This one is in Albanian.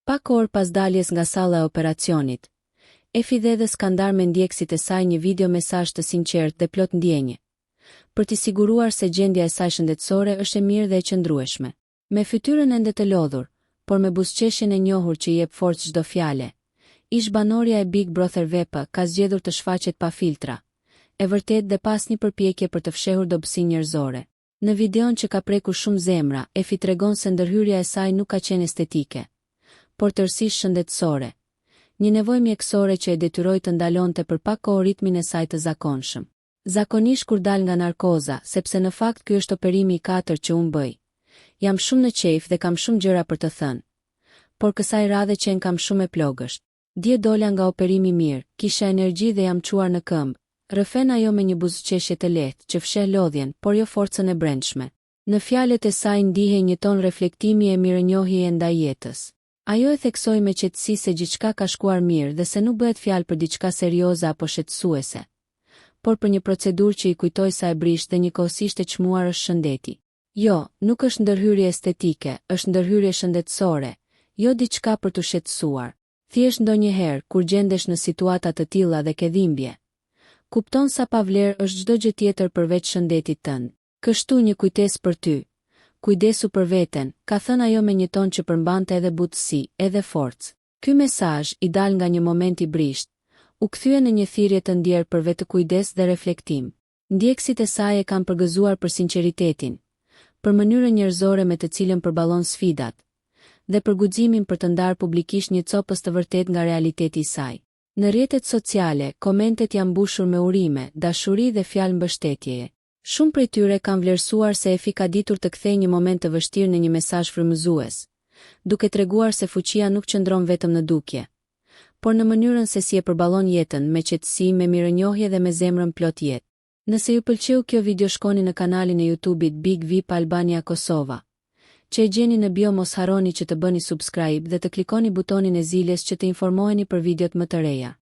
Pak orë pas daljes nga salla e operacionit, Efi dhe dhe skandar me ndjekësit e saj një video mesazh të sinqert dhe plot ndjenje, për t'i siguruar se gjendja e saj shëndetësore është e mirë dhe e qëndrueshme. Me fytyrën ende të lodhur, por me buzëqeshjen e njohur që i jep forcë çdo fjale, ish banorja e Big Brother VP ka zgjedhur të shfaqet pa filtra, e vërtet dhe pas një përpjekje për të fshehur dobësinë njerëzore. Në videon që ka prekur shumë zemra, Efi tregon se ndërhyrja e saj nuk ka qenë estetike, por tërësisht shëndetësore. Një nevojë mjekësore që e detyroi të ndalonte për pak kohë ritmin e saj të zakonshëm. Zakonisht kur dal nga narkoza, sepse në fakt ky është operimi i 4 që unë bëj. Jam shumë në qejf dhe kam shumë gjëra për të thënë. Por kësaj radhe qenë kam shumë e plogësht. Dje dola nga operimi mirë, kisha energji dhe jam quar në këmbë. Rëfen ajo me një buzëqeshje të lehtë që fsheh lodhjen, por jo forcën e brendshme. Në fjalët e saj ndihej një ton reflektimi e mirënjohje ndaj jetës. Ajo e theksoi me qetësi se gjithçka ka shkuar mirë dhe se nuk bëhet fjalë për diçka serioze apo shqetësuese, por për një procedurë që i kujtoi sa e brisht dhe njëkohësisht e çmuar është shëndeti. Jo, nuk është ndërhyrje estetike, është ndërhyrje shëndetësore, jo diçka për të shqetësuar. Thjesht ndonjëherë kur gjendesh në situata të tilla dhe ke dhimbje, kupton sa pa vlerë është çdo gjë tjetër përveç shëndetit tënd. Kështu një kujtesë për ty. Kujdesu për veten, ka thënë ajo me një ton që përmbante edhe butësi, edhe forcë. Ky mesazh, i dal nga një moment i brisht, u kthye në një thirrje të ndjerë për vetë-kujdes dhe reflektim. Ndjekësit e saj e kanë përgëzuar për sinqeritetin, për mënyrën njerëzore me të cilën përballon sfidat, dhe për guximin për të ndarë publikisht një copës të vërtet nga realiteti i saj. Në rrjetet sociale, komentet janë mbushur me urime, dashuri dhe fjalë mbështetjeje. Shumë prej tyre kanë vlerësuar se Efi ka ditur të kthejë një moment të vështirë në një mesazh frymëzues, duke treguar se fuqia nuk qëndron vetëm në dukje, por në mënyrën se si e përballon jetën me qetësi, me mirënjohje dhe me zemrën plot jetë. Nëse ju pëlqeu kjo video, shkoni në kanalin e YouTube-it Big VIP Albania Kosova, që e gjeni në bio. Mos harroni që të bëni subscribe dhe të klikoni butonin e zilës që të informoheni për videot më të reja.